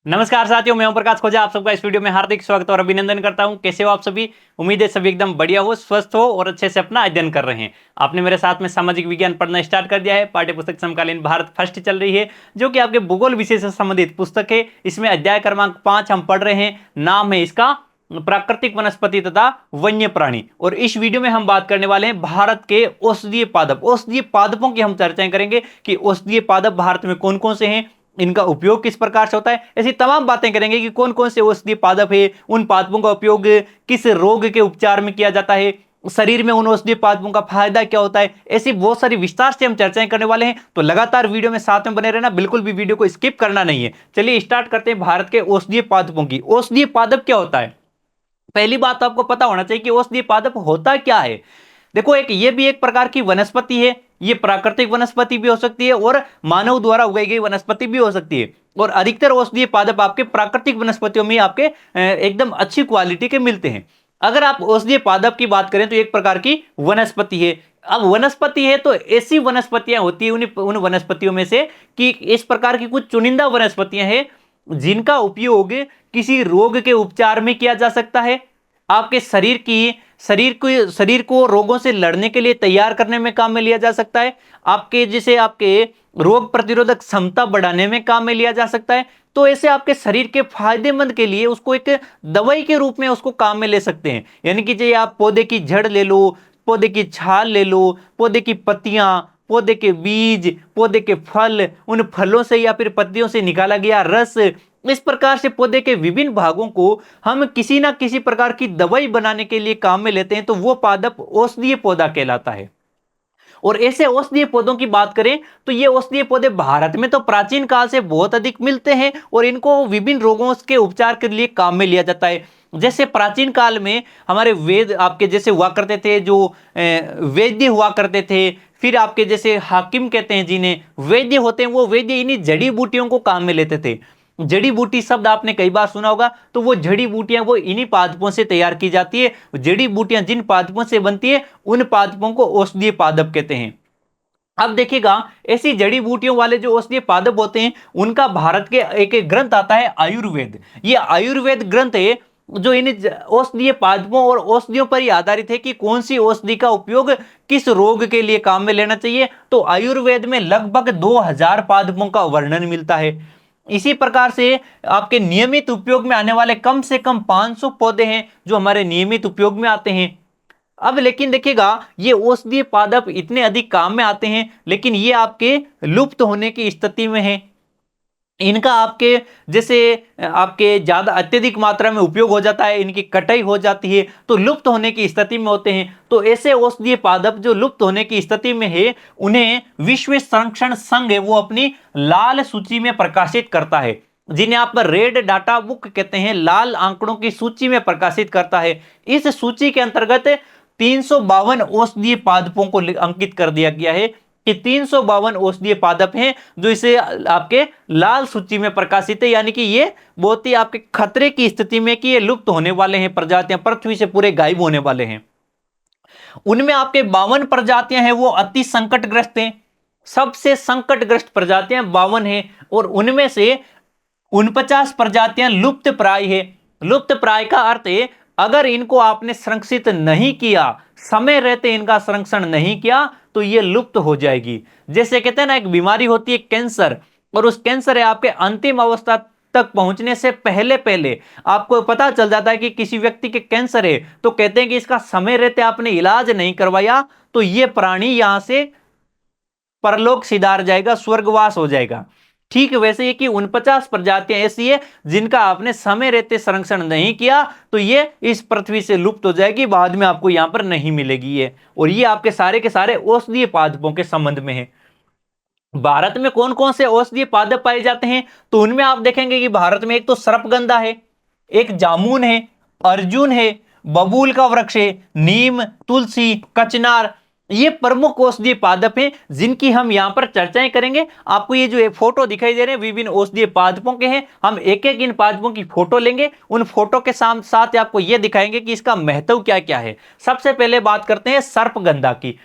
नमस्कार साथियों, मैं ओम प्रकाश खोजा आप सबका इस वीडियो में हार्दिक स्वागत और अभिनंदन करता हूं। कैसे हो आप सभी? उम्मीद है सभी एकदम बढ़िया हो, स्वस्थ हो और अच्छे से अपना अध्ययन कर रहे हैं। आपने मेरे साथ में सामाजिक विज्ञान पढ़ना स्टार्ट कर दिया है। पाठ्य पुस्तक समकालीन भारत फर्स्ट चल रही है, जो कि आपके भूगोल विषय से संबंधित पुस्तक है। इसमें अध्याय क्रमांक 5 हम पढ़ रहे हैं। नाम है इसका प्राकृतिक वनस्पति तथा वन्य प्राणी। और इस वीडियो में हम बात करने वाले हैं भारत के औषधीय पादप। औषधीय पादपों की हम चर्चाएं करेंगे कि औषधीय पादप भारत में कौन कौन से हैं, इनका उपयोग किस प्रकार से होता है, ऐसी तमाम बातें करेंगे कि कौन कौन से औषधीय पादप है, उन पादपों का उपयोग किस रोग के उपचार में किया जाता है, शरीर में उन औषधीय पादपों का फायदा क्या होता है। ऐसी बहुत सारी विस्तार से हम चर्चाएं करने वाले हैं, तो लगातार वीडियो में साथ में बने रहना, बिल्कुल भी वीडियो को स्किप करना नहीं है। चलिए स्टार्ट करते हैं भारत के औषधीय पादपों की। औषधीय पादप क्या होता है? पहली बात तो आपको पता होना चाहिए कि औषधीय पादप होता क्या है। देखो, ये भी एक प्रकार की वनस्पति है। ये प्राकृतिक वनस्पति भी हो सकती है और मानव द्वारा उगाई गई वनस्पति भी हो सकती है। और अधिकतर औषधीय पादप आपके प्राकृतिक वनस्पतियों में आपके एकदम अच्छी क्वालिटी के मिलते हैं। अगर आप औषधीय पादप की बात करें तो एक प्रकार की वनस्पति है। अब वनस्पति है तो ऐसी वनस्पतियां होती है उन वनस्पतियों में से कि इस प्रकार की कुछ चुनिंदा वनस्पतियां हैं जिनका उपयोग किसी रोग के उपचार में किया जा सकता है, आपके शरीर को रोगों से लड़ने के लिए तैयार करने में काम में लिया जा सकता है, आपके रोग प्रतिरोधक क्षमता बढ़ाने में काम में लिया जा सकता है। तो ऐसे आपके शरीर के फायदेमंद के लिए उसको एक दवाई के रूप में उसको काम में ले सकते हैं। यानी कि जो आप पौधे की जड़ ले लो, पौधे की छाल ले लो, पौधे की पत्तियां, पौधे के बीज, पौधे के फल, उन फलों से या फिर पत्तियों से निकाला गया रस, इस प्रकार से पौधे के विभिन्न भागों को हम किसी ना किसी प्रकार की दवाई बनाने के लिए काम में लेते हैं, तो वो पादप औषधीय पौधा कहलाता है। और ऐसे औषधीय पौधों की बात करें तो ये औषधीय पौधे भारत में तो प्राचीन काल से बहुत अधिक मिलते हैं और इनको विभिन्न रोगों के उपचार के लिए काम में लिया जाता है। जैसे प्राचीन काल में हमारे वेद आपके जैसे हुआ करते थे, जो वैद्य हुआ करते थे। फिर आपके जैसे हाकिम कहते हैं, जिन्हें वैद्य होते हैं, वो वैद्य इन्हीं जड़ी बूटियों को काम में लेते थे। जड़ी बूटी शब्द आपने कई बार सुना होगा, तो वो जड़ी बूटियां वो इन्हीं पादपों से तैयार की जाती है। जड़ी बूटियां जिन पादपों से बनती है उन पादपों को औषधीय पादप कहते हैं। अब देखिएगा, ऐसी जड़ी बूटियों वाले जो औषधीय पादप होते हैं उनका भारत के एक ग्रंथ आता है आयुर्वेद। ये आयुर्वेद ग्रंथ है जो इन औषधीय पादपों और औषधियों पर ही आधारित है कि कौन सी औषधि का उपयोग किस रोग के लिए काम में लेना चाहिए। तो आयुर्वेद में लगभग 2000 पादपों का वर्णन मिलता है। इसी प्रकार से आपके नियमित उपयोग में आने वाले कम से कम 500 पौधे हैं जो हमारे नियमित उपयोग में आते हैं। अब लेकिन देखिएगा, ये औषधीय पादप इतने अधिक काम में आते हैं, लेकिन ये आपके लुप्त होने की स्थिति में है। इनका आपके जैसे आपके ज्यादा अत्यधिक मात्रा में उपयोग हो जाता है, इनकी कटाई हो जाती है, तो लुप्त होने की स्थिति में होते हैं। तो ऐसे औषधीय पादप जो लुप्त होने की स्थिति में है, उन्हें विश्व संरक्षण संघ है वो अपनी लाल सूची में प्रकाशित करता है, जिन्हें आप रेड डाटा बुक कहते हैं। लाल आंकड़ों की सूची में प्रकाशित करता है। इस सूची के अंतर्गत 352 औषधीय पादपों को अंकित कर दिया गया है कि 352 औषधीय पादप हैं जो इसे आपके लाल सूची में प्रकाशित है। यानी कि ये बहुत ही आपके खतरे की स्थिति में कि ये लुप्त होने वाले हैं, प्रजातियां पृथ्वी से पूरे गायब होने वाले हैं। उनमें आपके 52 प्रजातियां हैं वो अति संकटग्रस्त हैं। सबसे संकटग्रस्त प्रजातियां 52 हैं और उनमें से 49 प्रजातियां लुप्त प्राय है। लुप्त प्राय का अर्थ है अगर इनको आपने संरक्षित नहीं किया, समय रहते इनका संरक्षण नहीं किया, तो ये लुप्त हो जाएगी। जैसे कहते हैं ना, एक बीमारी होती है कैंसर, और उस कैंसर है आपके अंतिम अवस्था तक पहुंचने से पहले पहले आपको पता चल जाता है कि किसी व्यक्ति के कैंसर है, तो कहते हैं कि इसका समय रहते आपने इलाज नहीं करवाया तो ये प्राणी यहां से परलोक सिधार जाएगा, स्वर्गवास हो जाएगा। ठीक वैसे ही कि 49 प्रजातियां ऐसी है जिनका आपने समय रहते संरक्षण नहीं किया, तो ये इस पृथ्वी से लुप्त हो जाएगी, बाद में आपको यहां पर नहीं मिलेगी ये। और ये आपके सारे के सारे औषधीय पादपों के संबंध में है। भारत में कौन कौन से औषधीय पादप पाए जाते हैं, तो उनमें आप देखेंगे कि भारत में एक तो सर्पगंधा है, एक जामुन है, अर्जुन है, बबूल का वृक्ष है, नीम, तुलसी, कचनार, ये प्रमुख औषधीय पादप हैं जिनकी हम यहां पर चर्चाएं करेंगे। आपको ये जो एक फोटो दिखाई दे रहे हैं विभिन्न औषधीय पादपों के हैं, हम एक एक इन पादपों की फोटो लेंगे। उन फोटो के साथ आपको ये दिखाएंगे कि इसका महत्व क्या क्या है। सबसे पहले बात करते हैं सर्पगंधा की।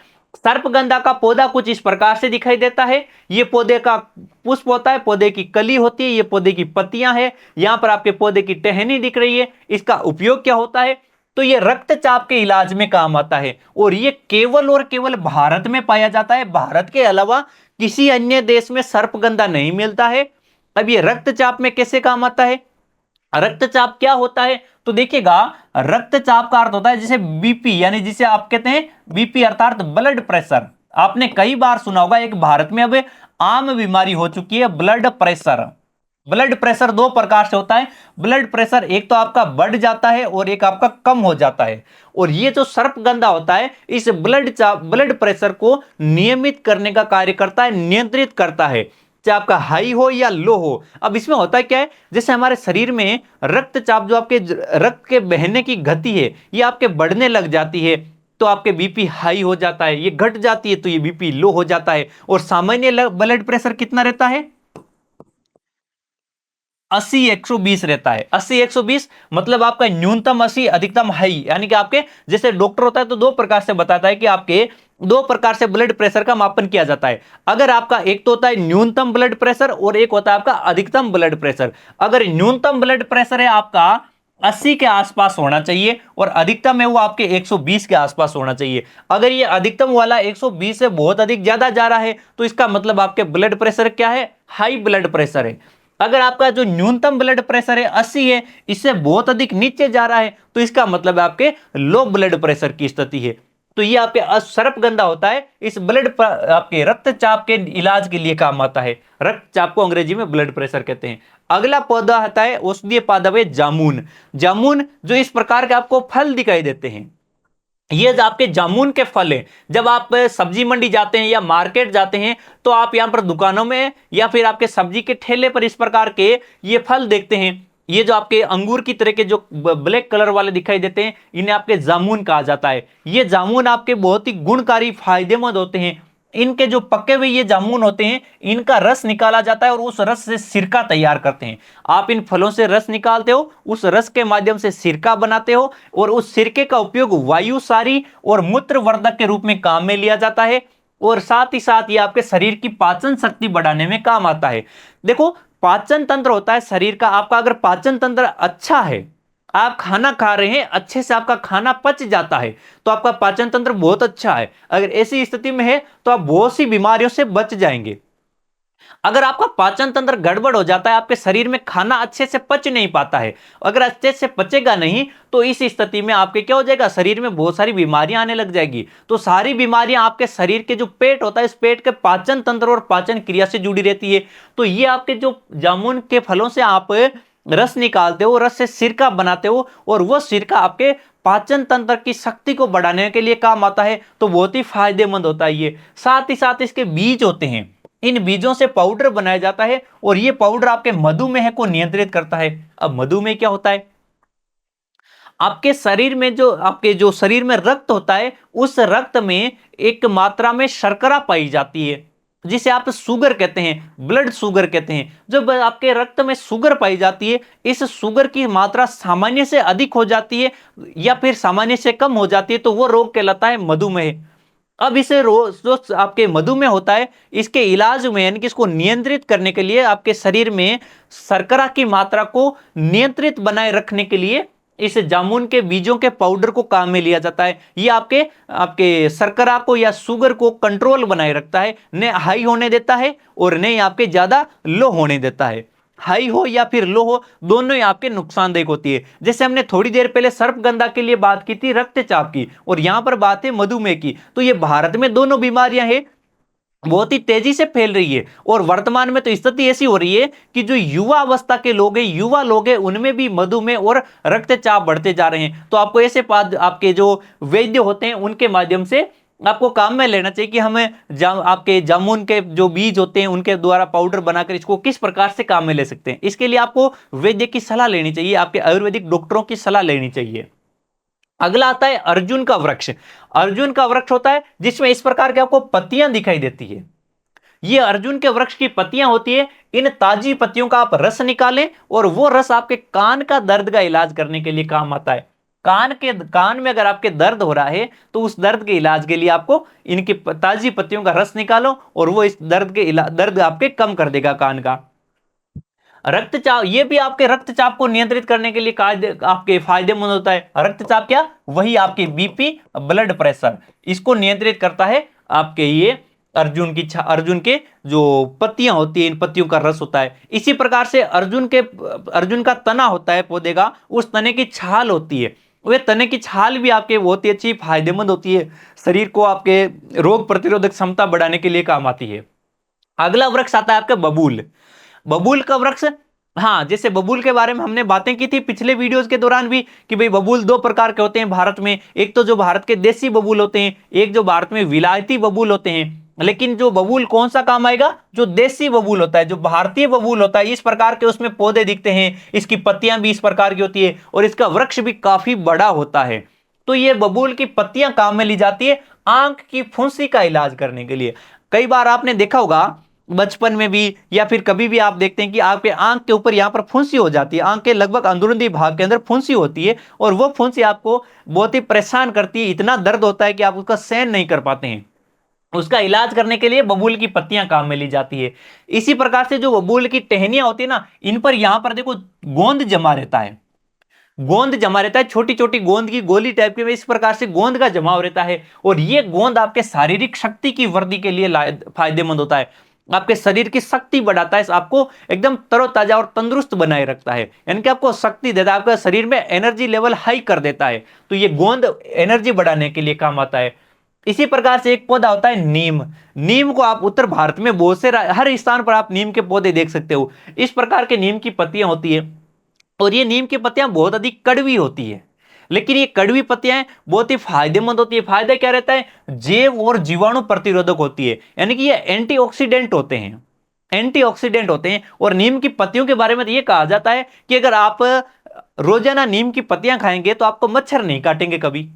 सर्पगंधा का पौधा कुछ इस प्रकार से दिखाई देता है। ये पौधे का पुष्प होता है, पौधे की कली होती है, ये पौधे की पत्तियां हैं, यहां पर आपके पौधे की टहनी दिख रही है। इसका उपयोग क्या होता है? तो ये रक्तचाप के इलाज में काम आता है और ये केवल और केवल भारत में पाया जाता है। भारत के अलावा किसी अन्य देश में सर्पगंधा नहीं मिलता है। अब ये रक्तचाप में कैसे काम आता है? रक्तचाप क्या होता है? तो देखिएगा, रक्तचाप का अर्थ होता है जैसे बीपी, यानी जिसे आप कहते हैं बीपी अर्थात ब्लड प्रेशर। आपने कई बार सुना होगा, एक भारत में अब आम बीमारी हो चुकी है ब्लड प्रेशर। ब्लड प्रेशर दो प्रकार से होता है। ब्लड प्रेशर एक तो आपका बढ़ जाता है और एक आपका कम हो जाता है। और ये जो सर्पगंधा होता है इस ब्लड प्रेशर को नियमित करने का कार्य करता है, नियंत्रित करता है, चाहे आपका हाई हो या लो हो। अब इसमें होता है क्या है, जैसे हमारे शरीर में रक्तचाप, जो आपके रक्त के बहने की गति है ये आपके बढ़ने लग जाती है, तो आपके बीपी हाई हो जाता है, ये घट जाती है तो ये बीपी लो हो जाता है। और सामान्य ब्लड प्रेशर कितना रहता है? 80-120 रहता है। 80-120 मतलब आपका न्यूनतम 80, अधिकतम हाई। यानी कि आपके जैसे डॉक्टर होता है तो दो प्रकार से बताता है कि आपके दो प्रकार से ब्लड प्रेशर का मापन किया जाता है। अगर आपका एक तो होता है न्यूनतम ब्लड प्रेशर और एक होता है आपका अधिकतम ब्लड प्रेशर। अगर न्यूनतम ब्लड प्रेशर है आपका 80 के आसपास होना चाहिए और अधिकतम है वो आपके 120 के आसपास होना चाहिए। अगर ये अधिकतम वाला 120 से बहुत अधिक ज्यादा जा रहा है तो इसका मतलब आपके ब्लड प्रेशर क्या है? हाई ब्लड प्रेशर है। अगर आपका जो न्यूनतम ब्लड प्रेशर है 80 है, इससे बहुत अधिक नीचे जा रहा है तो इसका मतलब आपके लो ब्लड प्रेशर की स्थिति है। तो ये आपके सर्पगंधा होता है इस आपके रक्तचाप के इलाज के लिए काम आता है। रक्तचाप को अंग्रेजी में ब्लड प्रेशर कहते हैं। अगला पौधा आता है औषधीय पादप जामुन। जामुन जो इस प्रकार के आपको फल दिखाई देते हैं, ये जो आपके जामुन के फल हैं, जब आप सब्जी मंडी जाते हैं या मार्केट जाते हैं तो आप यहां पर दुकानों में या फिर आपके सब्जी के ठेले पर इस प्रकार के ये फल देखते हैं। ये जो आपके अंगूर की तरह के जो ब्लैक कलर वाले दिखाई देते हैं इन्हें आपके जामुन कहा जाता है। ये जामुन आपके बहुत ही गुणकारी, फायदेमंद होते हैं। इनके जो पके हुए ये जामुन होते हैं इनका रस निकाला जाता है और उस रस से सिरका तैयार करते हैं। आप इन फलों से रस निकालते हो, उस रस के माध्यम से सिरका बनाते हो और उस सिरके का उपयोग वायुसारी और मूत्रवर्धक के रूप में काम में लिया जाता है। और साथ ही साथ ये आपके शरीर की पाचन शक्ति बढ़ाने में काम आता है। देखो, पाचन तंत्र होता है शरीर का, आपका अगर पाचन तंत्र अच्छा है, आप खाना खा रहे हैं अच्छे से, आपका खाना पच जाता है तो आपका पाचन तंत्र बहुत अच्छा है। अगर ऐसी स्थिति में है तो आप बहुत सी बीमारियों से बच जाएंगे। अगर आपका पाचन तंत्र गड़बड़ हो जाता है, आपके शरीर में खाना अच्छे से पच नहीं पाता है, अगर अच्छे से पचेगा नहीं तो इस स्थिति में आपके क्या हो जाएगा? शरीर में बहुत सारी बीमारियां आने लग जाएगी। तो सारी बीमारियां आपके शरीर के जो पेट होता है इस पेट के पाचन तंत्र और पाचन क्रिया से जुड़ी रहती है। तो ये आपके जो जामुन के फलों से आप रस निकालते हो, रस से सिरका बनाते हो और वो सिरका आपके पाचन तंत्र की शक्ति को बढ़ाने के लिए काम आता है, तो बहुत ही फायदेमंद होता है ये। साथ ही साथ इसके बीज होते हैं, इन बीजों से पाउडर बनाया जाता है और ये पाउडर आपके मधुमेह को नियंत्रित करता है। अब मधुमेह क्या होता है? आपके शरीर में जो शरीर में रक्त होता है उस रक्त में एक मात्रा में शर्करा पाई जाती है जिसे आप शुगर कहते हैं, ब्लड शुगर कहते हैं। जब आपके रक्त में शुगर पाई जाती है, इस शुगर की मात्रा सामान्य से अधिक हो जाती है या फिर सामान्य से कम हो जाती है तो वो रोग कहलाता है मधुमेह। अब इसे रोज जो आपके मधुमेह होता है इसके इलाज में, यानी कि इसको नियंत्रित करने के लिए, आपके शरीर में शर्करा की मात्रा को नियंत्रित बनाए रखने के लिए इस जामुन के बीजों के पाउडर को काम में लिया जाता है। ये आपके आपके शर्करा को या शुगर को कंट्रोल बनाए रखता है, न हाई होने देता है और न आपके ज्यादा लो होने देता है। हाई हो या फिर लो हो, दोनों ही आपके नुकसानदायक होती है। जैसे हमने थोड़ी देर पहले सर्पगंधा के लिए बात की थी रक्तचाप की, और यहां पर बात है मधुमेह की। तो ये भारत में दोनों बीमारियां हैं, बहुत ही तेजी से फैल रही है। और वर्तमान में तो स्थिति ऐसी हो रही है कि जो युवा अवस्था के लोग हैं, युवा लोग हैं, उनमें भी मधुमेह और रक्तचाप बढ़ते जा रहे हैं। तो आपको ऐसे आपके जो वैद्य होते हैं उनके माध्यम से आपको काम में लेना चाहिए कि हमें आपके जामुन के जो बीज होते हैं उनके द्वारा पाउडर बनाकर इसको किस प्रकार से काम में ले सकते हैं। इसके लिए आपको वैद्य की सलाह लेनी चाहिए, आपके आयुर्वेदिक डॉक्टरों की सलाह लेनी चाहिए। अगला आता है अर्जुन का वृक्ष। अर्जुन का वृक्ष होता है जिसमें इस प्रकार की आपको पत्तियां दिखाई देती है। ये अर्जुन के वृक्ष की पत्तियां होती है। इन ताजी पत्तियों का आप रस निकालें और वो रस आपके कान का दर्द का इलाज करने के लिए काम आता है। कान में अगर आपके दर्द हो रहा है तो उस दर्द के इलाज के लिए आपको इनकी ताजी पत्तियों का रस निकालो और वो इस दर्द आपके कम कर देगा कान का। रक्तचाप, ये भी आपके रक्तचाप को नियंत्रित करने के लिए आपके फायदेमंद होता है। रक्तचाप क्या, वही आपके बीपी, ब्लड प्रेशर, इसको नियंत्रित करता है आपके ये अर्जुन के जो पत्तियां होती है, इन पत्तियों का रस होता है। इसी प्रकार से अर्जुन का तना होता है पौधे का, उस तने की छाल होती है, वे तने की छाल भी आपके बहुत ही अच्छी फायदेमंद होती है, शरीर को आपके रोग प्रतिरोधक क्षमता बढ़ाने के लिए काम आती है। अगला वृक्ष आता है आपका बबूल। बबूल का वृक्ष, हाँ, जैसे बबूल के बारे में हमने बातें की थी पिछले वीडियोस के दौरान भी कि भाई बबूल दो प्रकार के होते हैं भारत में, एक तो जो भारत के देसी बबूल होते हैं, एक जो भारत में विलायती बबूल होते हैं। लेकिन जो बबूल कौन सा काम आएगा, जो देसी बबूल होता है, जो भारतीय बबूल होता है, इस प्रकार के उसमें पौधे दिखते हैं, इसकी पत्तियां भी इस प्रकार की होती है और इसका वृक्ष भी काफी बड़ा होता है। तो ये बबूल की पत्तियां काम में ली जाती है आंख की फुंसी का इलाज करने के लिए। कई बार आपने देखा होगा बचपन में भी या फिर कभी भी आप देखते हैं कि आपके आंख के ऊपर यहां पर फुंसी हो जाती है, आंख के लगभग अंदरूनी भाग के अंदर फुंसी होती है और वो फुंसी आपको बहुत ही परेशान करती है, इतना दर्द होता है कि आप उसका सहन नहीं कर पाते हैं। उसका इलाज करने के लिए बबूल की पत्तियां काम में ली जाती है। इसी प्रकार से जो बबूल की टहनियां होती है ना, इन पर यहां पर देखो गोंद जमा रहता है, गोंद जमा रहता है, छोटी छोटी गोंद की गोली टाइप के, इस प्रकार से गोंद का जमाव रहता है और ये गोंद आपके शारीरिक शक्ति की वृद्धि के लिए फायदेमंद होता है, आपके शरीर की शक्ति बढ़ाता है, आपको एकदम तरोताजा और तंदुरुस्त बनाए रखता है, यानी कि आपको शक्ति देता है, आपका शरीर में एनर्जी लेवल हाई कर देता है। तो ये गोंद एनर्जी बढ़ाने के लिए काम आता है। इसी प्रकार से एक पौधा होता है नीम। नीम को आप उत्तर भारत में बहुत से हर स्थान पर आप नीम के पौधे देख सकते हो। इस प्रकार के नीम की पत्तियां होती है और ये नीम की पत्तियां बहुत अधिक कड़वी होती है, लेकिन ये कड़वी पत्तियां बहुत ही फायदेमंद होती है। फायदा क्या रहता है, जैव और जीवाणु प्रतिरोधक होती है, यानी कि ये एंटीऑक्सीडेंट होते हैं, एंटीऑक्सीडेंट होते हैं। और नीम की पत्तियों के बारे में तो ये कहा जाता है कि अगर आप रोजाना नीम की पत्तियां खाएंगे तो आपको मच्छर नहीं काटेंगे कभी,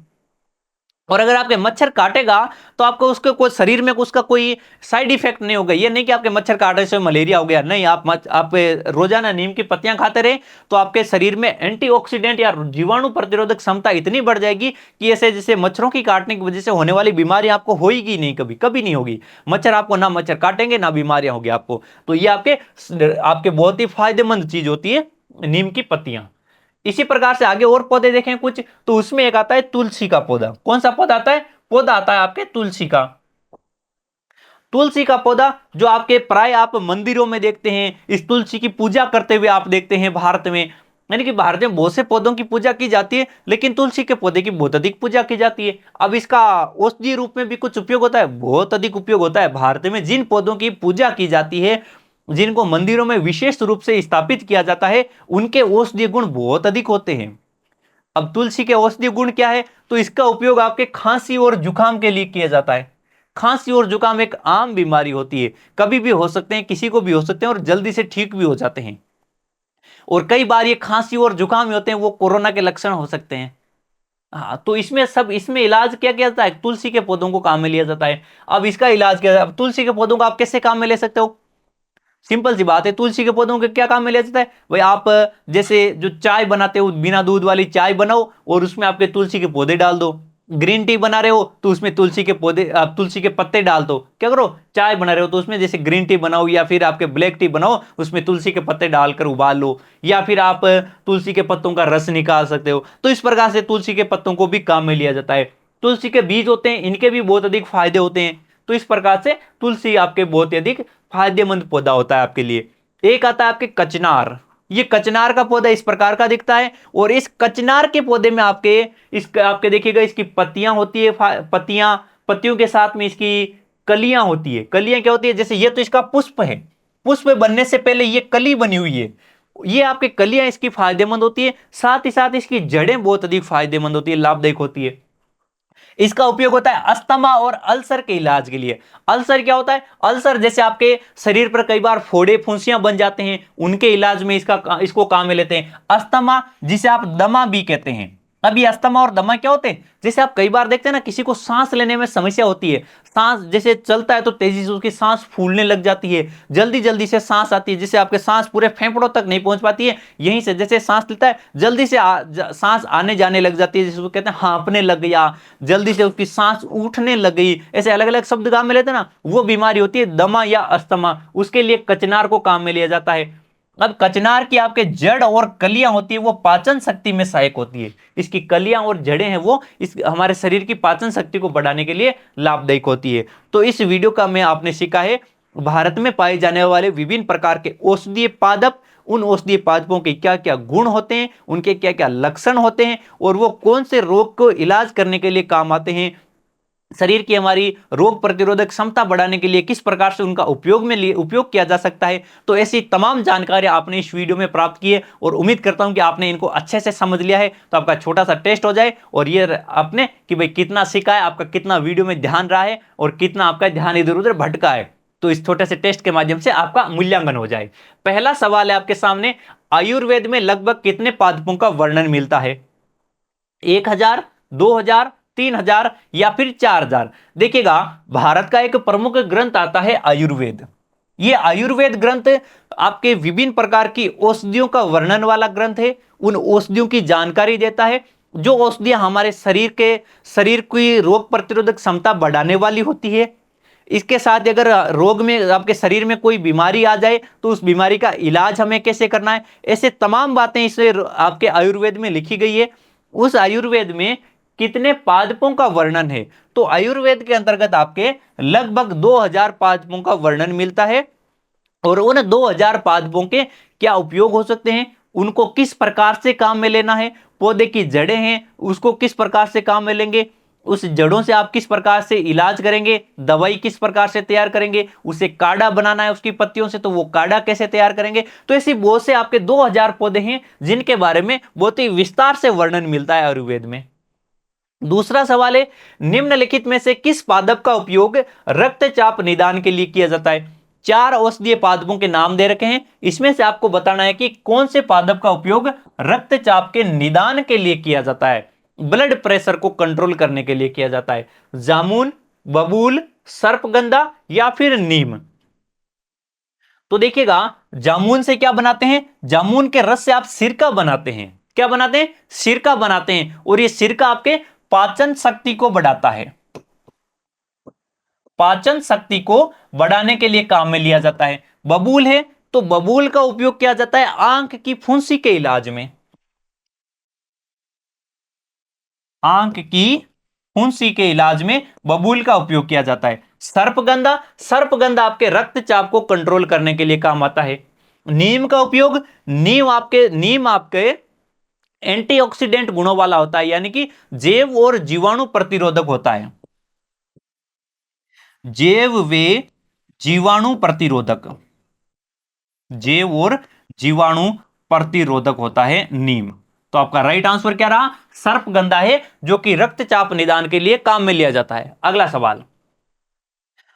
और अगर आपके मच्छर काटेगा तो आपको उसके कोई शरीर में उसका कोई साइड इफेक्ट नहीं होगा। ये नहीं कि आपके मच्छर काटने से मलेरिया हो गया, नहीं, आप रोजाना नीम की पत्तियां खाते रहे तो आपके शरीर में एंटीऑक्सीडेंट या जीवाणु प्रतिरोधक क्षमता इतनी बढ़ जाएगी कि ऐसे जैसे मच्छरों की काटने की वजह से होने वाली बीमारी आपको होगी नहीं, कभी कभी नहीं होगी। मच्छर आपको ना मच्छर काटेंगे ना बीमारियां होगी आपको। तो ये आपके बहुत ही फायदेमंद चीज होती है नीम की पत्तियां। इसी प्रकार से आगे और पौधे देखें कुछ, तो उसमें एक आता है तुलसी का पौधा। कौन सा पौधा आता है, पौधा आता है आपके तुलसी का। तुलसी का पौधा जो आपके प्राय आप मंदिरों में देखते हैं, इस तुलसी की पूजा करते हुए आप देखते हैं भारत में, यानी कि भारत में बहुत से पौधों की पूजा की जाती है लेकिन तुलसी के पौधे की बहुत अधिक पूजा की जाती है। अब इसका औषधीय रूप में भी कुछ उपयोग होता है, बहुत अधिक उपयोग होता है। भारत में जिन पौधों की पूजा की जाती है, जिनको मंदिरों में विशेष रूप से स्थापित किया जाता है, उनके औषधीय गुण बहुत अधिक होते हैं। अब तुलसी के औषधीय गुण क्या है, तो इसका उपयोग आपके खांसी और जुकाम के लिए किया जाता है। खांसी और जुकाम एक आम बीमारी होती है, कभी भी हो सकते हैं, किसी को भी हो सकते हैं और जल्दी से ठीक भी हो जाते हैं। और कई बार ये खांसी और जुकाम होते हैं वो कोरोना के लक्षण हो सकते हैं। हाँ, तो इसमें इलाज क्या किया जाता है, तुलसी के पौधों को काम में लिया जाता है। अब इसका इलाज क्या है, अब तुलसी के पौधों को आप कैसे काम में ले सकते हो, सिंपल सी बात है, तुलसी के पौधों के क्या काम में लिया जाता है भाई, आप जैसे जो चाय बनाते हो, बिना दूध वाली चाय बनाओ और उसमें आपके तुलसी के पौधे डाल दो। ग्रीन टी बना रहे हो तो उसमें तुलसी के पौधे, आप तुलसी के पत्ते डाल दो। क्या करो, चाय बना रहे हो तो उसमें जैसे ग्रीन टी बनाओ या फिर आपके ब्लैक टी बनाओ, उसमें तुलसी के पत्ते डालकर उबाल लो, या फिर आप तुलसी के पत्तों का रस निकाल सकते हो। तो इस प्रकार से तुलसी के पत्तों को भी काम में लिया जाता है। तुलसी के बीज होते हैं, इनके भी बहुत अधिक फायदे होते हैं। तो इस प्रकार से तुलसी आपके बहुत ही अधिक फायदेमंद पौधा होता है आपके लिए। एक आता है आपके कचनार। ये कचनार का पौधा इस प्रकार का दिखता है और इस कचनार के पौधे में आपके देखिएगा इसकी पत्तियां होती है, पत्तियों के साथ में इसकी कलियां होती है। कलियां क्या होती है, जैसे ये तो इसका पुष्प है, पुष्प बनने से पहले ये कली बनी हुई है, ये आपके कलियां इसकी फायदेमंद होती है। साथ ही साथ इसकी जड़ें बहुत अधिक फायदेमंद होती है, लाभदायक होती है। इसका उपयोग होता है अस्थमा और अल्सर के इलाज के लिए। अल्सर क्या होता है, अल्सर जैसे आपके शरीर पर कई बार फोड़े फुंसियां बन जाते हैं, उनके इलाज में इसको काम में लेते हैं। अस्थमा जिसे आप दमा भी कहते हैं, अब ये अस्थमा और दमा क्या होते हैं? जैसे आप कई बार देखते हैं ना, किसी को सांस लेने में समस्या होती है, सांस जैसे चलता है तो तेजी से उसकी सांस फूलने लग जाती है, जल्दी जल्दी से सांस आती है, जिससे आपके सांस पूरे फेफड़ों तक नहीं पहुंच पाती है, यहीं से जैसे सांस लेता है जल्दी से सांस आने जाने लग जाती है, जिसको कहते हैं हाँफने लग गया, जल्दी से उसकी सांस उठने लग गई, ऐसे अलग अलग शब्द काम में लेते हैं ना, वो बीमारी होती है दमा या अस्थमा। उसके लिए कचनार को काम में लिया जाता है। अब कचनार की आपके जड़ और कलियां होती है, वो पाचन शक्ति में सहायक होती है। इसकी कलियां और जड़ें हैं वो इस हमारे शरीर की पाचन शक्ति को बढ़ाने के लिए लाभदायक होती है। तो इस वीडियो का में आपने सीखा है भारत में पाए जाने वाले विभिन्न प्रकार के औषधीय पादप, उन औषधीय पादपों के क्या क्या गुण होते हैं, उनके क्या क्या लक्षण होते हैं, और वो कौन से रोग को इलाज करने के लिए काम आते हैं, शरीर की हमारी रोग प्रतिरोधक क्षमता बढ़ाने के लिए किस प्रकार से उनका उपयोग किया जा सकता है। तो ऐसी तमाम जानकारी आपने इस वीडियो में प्राप्त की है, और उम्मीद करता हूं कि आपने इनको अच्छे से समझ लिया है। तो आपका छोटा सा टेस्ट हो जाए और ये आपने कि भाई कितना सीखा है, आपका कितना वीडियो में ध्यान रहा है और कितना आपका ध्यान इधर उधर भटका है। तो इस छोटे से टेस्ट के माध्यम से आपका मूल्यांकन हो जाए। पहला सवाल है आपके सामने, आयुर्वेद में लगभग कितने पादपों का वर्णन मिलता है? 1000, 2000, 3000 या फिर 4000? देखिएगा, भारत का एक प्रमुख ग्रंथ आता है आयुर्वेद। ये आयुर्वेद ग्रंथ आपके विभिन्न प्रकार की औषधियों का वर्णन वाला ग्रंथ है। उन औषधियों की जानकारी देता है, जो औषधियां हमारे शरीर की रोग प्रतिरोधक क्षमता बढ़ाने वाली होती है। इसके साथ अगर रोग में आपके शरीर में कोई बीमारी आ जाए तो उस बीमारी का इलाज हमें कैसे करना है, ऐसे तमाम बातें इस आपके आयुर्वेद में लिखी गई है। उस आयुर्वेद में कितने पादपों का वर्णन है? तो आयुर्वेद के अंतर्गत आपके लगभग 2000 पादपों का वर्णन मिलता है। और उन 2000 पादपों के क्या उपयोग हो सकते हैं, उनको किस प्रकार से काम में लेना है, पौधे की जड़ें हैं उसको किस प्रकार से काम में लेंगे, उस जड़ों से आप किस प्रकार से इलाज करेंगे, दवाई किस प्रकार से तैयार करेंगे, उसे काढ़ा बनाना है उसकी पत्तियों से तो वो काढ़ा कैसे तैयार करेंगे। तो ऐसी बहुत से आपके 2000 पौधे हैं जिनके बारे में बहुत ही विस्तार से वर्णन मिलता है आयुर्वेद में। दूसरा सवाल है, निम्नलिखित में से किस पादप का उपयोग रक्तचाप निदान के लिए किया जाता है? 4 औषधीय पादपों के नाम दे रखे हैं, इसमें से आपको बताना है कि कौन से पादप का उपयोग रक्तचाप के निदान के लिए किया जाता है, ब्लड प्रेशर को कंट्रोल करने के लिए किया जाता है। जामुन, बबूल, सर्पगंधा या फिर नीम? तो देखिएगा, जामुन से क्या बनाते हैं? जामुन के रस से आप सिरका बनाते हैं। क्या बनाते हैं? सिरका बनाते हैं, और ये सिरका आपके पाचन शक्ति को बढ़ाता है, पाचन शक्ति को बढ़ाने के लिए काम में लिया जाता है। बबूल है तो बबूल का उपयोग किया जाता है आंख की फुंसी के इलाज में, आंख की फुंसी के इलाज में बबूल का उपयोग किया जाता है। सर्पगंधा, सर्पगंधा आपके रक्तचाप को कंट्रोल करने के लिए काम आता है। नीम का उपयोग, नीम आपके एंटीऑक्सीडेंट गुणों वाला होता है, यानी कि जैव और जीवाणु प्रतिरोधक होता है। जैव वे जीवाणु प्रतिरोधक, जैव और जीवाणु प्रतिरोधक होता है नीम। तो आपका राइट आंसर क्या रहा? सर्पगंधा है, जो कि रक्तचाप निदान के लिए काम में लिया जाता है। अगला सवाल,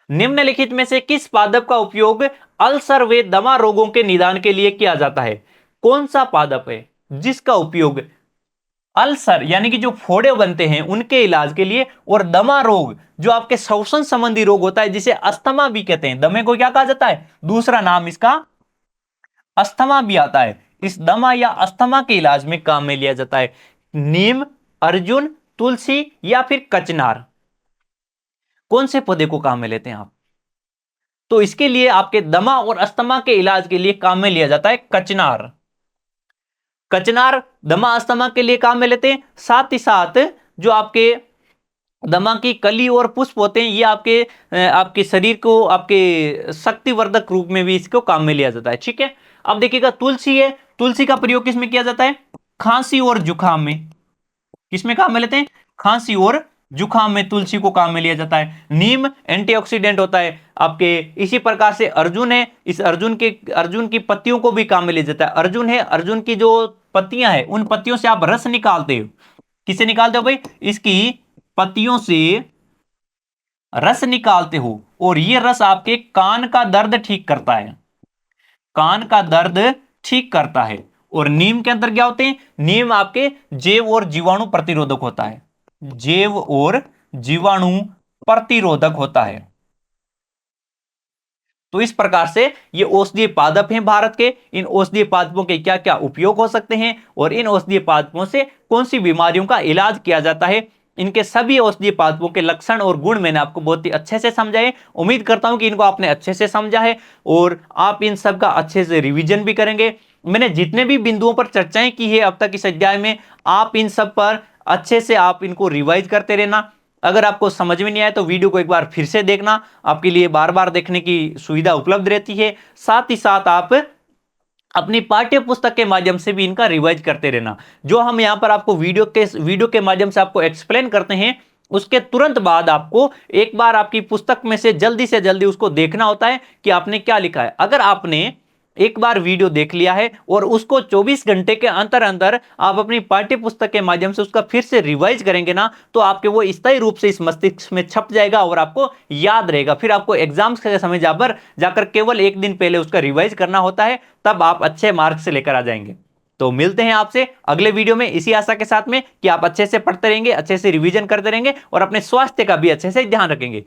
निम्नलिखित में से किस पादप का उपयोग अल्सर व दमा रोगों के निदान के लिए किया जाता है? कौन सा पादप है जिसका उपयोग अल्सर यानी कि जो फोड़े बनते हैं उनके इलाज के लिए, और दमा रोग जो आपके श्वसन संबंधी रोग होता है जिसे अस्थमा भी कहते हैं, दमे को क्या कहा जाता है? दूसरा नाम इसका अस्थमा भी आता है। इस दमा या अस्थमा के इलाज में काम में लिया जाता है। नीम, अर्जुन, तुलसी या फिर कचनार? कौन से पौधे को काम में लेते हैं आप? तो इसके लिए आपके दमा और अस्थमा के इलाज के लिए काम में लिया जाता है कचनार। कचनार दमा अस्थमा के लिए काम में लेते हैं। साथ ही साथ जो आपके दमा की कली और पुष्प होते हैं, ये आपके शरीर को आपके शक्तिवर्धक रूप में भी इसको काम में लिया जाता है। ठीक है, अब देखिएगा तुलसी है, तुलसी का प्रयोग किस में किया जाता है? खांसी और जुकाम में। किसमें काम में लेते हैं? खांसी और जुकाम में तुलसी को काम में लिया जाता है। नीम एंटीऑक्सीडेंट होता है आपके। इसी प्रकार से अर्जुन है, इस अर्जुन की पत्तियों को भी काम में लिया जाता है। अर्जुन है, अर्जुन की जो पत्तियां हैं उन पत्तियों से आप रस निकालते हो। किसे निकालते हो भाई? इसकी पत्तियों से रस निकालते हो, और ये रस आपके कान का दर्द ठीक करता है, कान का दर्द ठीक करता है। और नीम के अंदर क्या होते हैं? नीम आपके जैव और जीवाणु प्रतिरोधक होता है, जैव और जीवाणु प्रतिरोधक होता है। तो इस प्रकार से ये औषधीय पादप हैं भारत के। इन औषधीय पादपों के क्या क्या उपयोग हो सकते हैं और इन औषधीय पादपों से कौन सी बीमारियों का इलाज किया जाता है, इनके सभी औषधीय पादपों के लक्षण और गुण मैंने आपको बहुत ही अच्छे से समझाए। उम्मीद करता हूं कि इनको आपने अच्छे से समझा है और आप इन सब का अच्छे से रिवीजन भी करेंगे। मैंने जितने भी बिंदुओं पर चर्चाएं की है अब तक इस अध्याय में, आप इन सब पर अच्छे से आप इनको रिवाइज करते रहना। अगर आपको समझ में नहीं आया तो वीडियो को एक बार फिर से देखना, आपके लिए बार बार देखने की सुविधा उपलब्ध रहती है। साथ ही साथ आप अपनी पाठ्य पुस्तक के माध्यम से भी इनका रिवाइज करते रहना। जो हम यहाँ पर आपको वीडियो के माध्यम से आपको एक्सप्लेन करते हैं, उसके तुरंत बाद आपको एक बार आपकी पुस्तक में से जल्दी उसको देखना होता है कि आपने क्या लिखा है। अगर आपने एक बार वीडियो देख लिया है और उसको 24 घंटे के अंदर अंदर आप अपनी पाठ्य पुस्तक के माध्यम से उसका फिर से रिवाइज करेंगे ना, तो आपके वो स्थायी रूप से इस मस्तिष्क में छप जाएगा और आपको याद रहेगा। फिर आपको एग्जाम्स के समय जाकर केवल एक दिन पहले उसका रिवाइज करना होता है, तब आप अच्छे मार्क्स से लेकर आ जाएंगे। तो मिलते हैं आपसे अगले वीडियो में इसी आशा के साथ में कि आप अच्छे से पढ़ते रहेंगे, अच्छे से रिवीजन करते रहेंगे और अपने स्वास्थ्य का भी अच्छे से ध्यान रखेंगे।